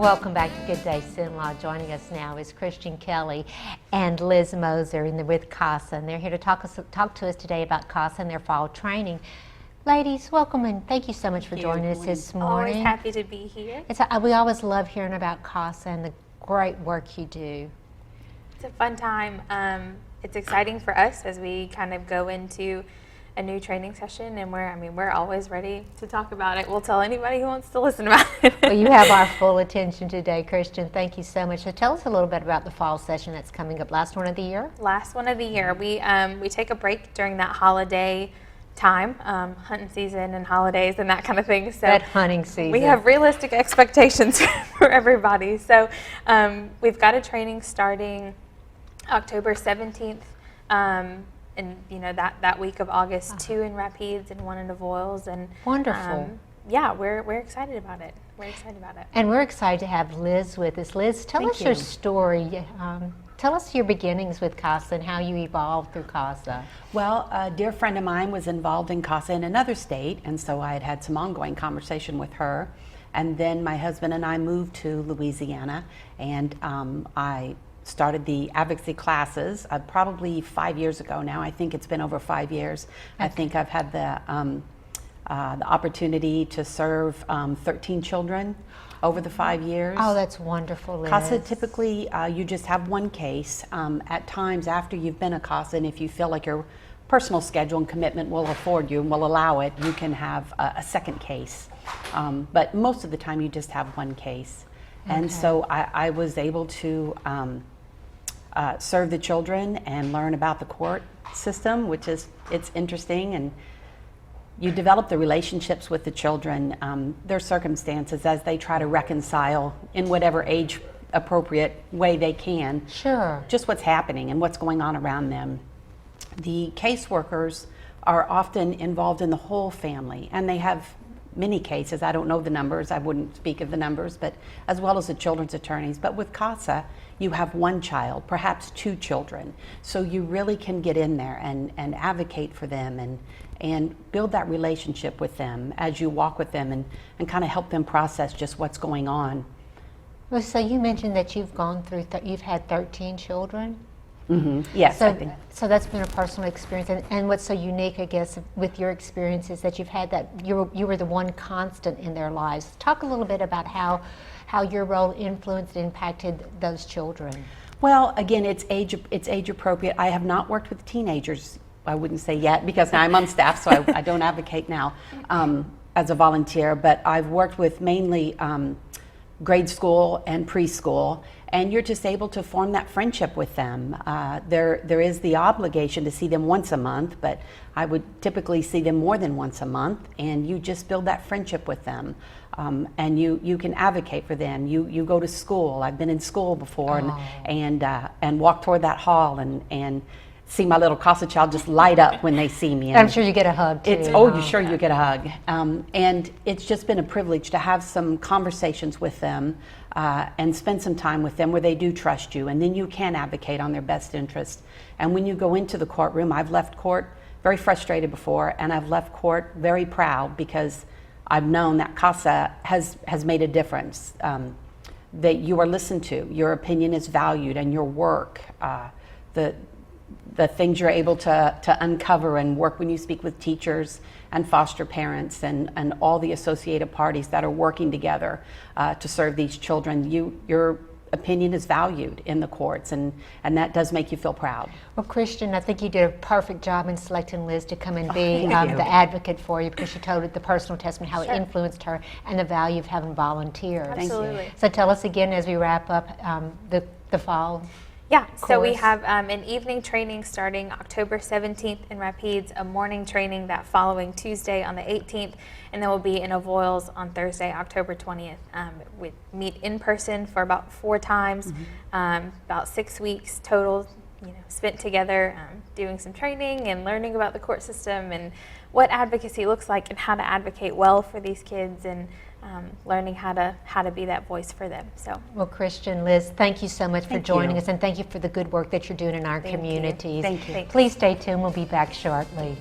Welcome back to Good Day Sin-Law. Joining us now is Christian Kelly and Liz Moser with CASA, and they're here to talk to us today about CASA and their fall training. Ladies, welcome and thank you so much for joining us this morning. Always happy to be here. We always love hearing about CASA and the great work you do. It's a fun time. It's exciting for us as we kind of go into a new training session, and we're always ready to talk about it. We'll tell anybody who wants to listen about it. Well, you have our full attention today, Christian. Thank you so much. So tell us a little bit about the fall session that's coming up. Last one of the year? Last one of the year. We take a break during that holiday time, hunting season and holidays and that kind of thing. So that hunting season. We have realistic expectations for everybody. So we've got a training starting October 17th. And that week of August, 2 in Rapides and 1 in Avoyelles, and wonderful. Yeah, we're excited about it. And we're excited to have Liz with us. Liz, tell us your story. Tell us your beginnings with CASA and how you evolved through CASA. Well, a dear friend of mine was involved in CASA in another state, and so I had some ongoing conversation with her. And then my husband and I moved to Louisiana, and I started the advocacy classes probably 5 years ago now. I think it's been over 5 years. Okay. I think I've had the opportunity to serve 13 children over the 5 years. Oh, that's wonderful, Liz. CASA, typically you just have one case. At times after you've been a CASA, and if you feel like your personal schedule and commitment will afford you and will allow it, you can have a second case. But most of the time you just have one case. Okay. And so I was able to serve the children and learn about the court system, which is, it's interesting, and you develop the relationships with the children, their circumstances as they try to reconcile in whatever age appropriate way they can. Sure. Just what's happening and what's going on around them. The caseworkers are often involved in the whole family, and they have many cases. I don't know the numbers, I wouldn't speak of the numbers, but as well as the children's attorneys. But with CASA, you have one child, perhaps 2 children. So you really can get in there and advocate for them and build that relationship with them as you walk with them and kind of help them process just what's going on. Well, so you mentioned that you've gone through, you've had 13 children? Mm-hmm. Yes, I think. So that's been a personal experience, and what's so unique, I guess, with your experience is that you've had that, you were the one constant in their lives. Talk a little bit about how your role influenced and impacted those children. Well, again, it's age appropriate. I have not worked with teenagers, I wouldn't say yet, because I'm on staff, so I don't advocate now as a volunteer, but I've worked with mainly grade school and preschool, and you're just able to form that friendship with them. There is the obligation to see them once a month, but I would typically see them more than once a month, and you just build that friendship with them. And you can advocate for them. You go to school. I've been in school before and walk toward that hall and see my little CASA child just light up when they see me. And I'm sure you get a hug too. You get a hug. And it's just been a privilege to have some conversations with them and spend some time with them where they do trust you, and then you can advocate on their best interest. And when you go into the courtroom, I've left court very frustrated before, and I've left court very proud because I've known that CASA has made a difference, that you are listened to, your opinion is valued, and your work, the things you're able to uncover and work when you speak with teachers and foster parents and all the associated parties that are working together to serve these children. Your opinion is valued in the courts, and that does make you feel proud. Well, Christian, I think you did a perfect job in selecting Liz to come and be the advocate for you, because she told the personal testimony, how it influenced her, and the value of having volunteers. Absolutely. So tell us again as we wrap up the fall. Yeah, so we have an evening training starting October 17th in Rapides, a morning training that following Tuesday on the 18th, and then we'll be in Avoyelles on Thursday, October 20th. We meet in person for about 4 times, about 6 weeks total, spent together doing some training and learning about the court system and what advocacy looks like and how to advocate well for these kids, and learning how to be that voice for them. So, well, Christian, Liz, thank you so much for joining us, and thank you for the good work that you're doing in our communities. Thank you. Please stay tuned. We'll be back shortly.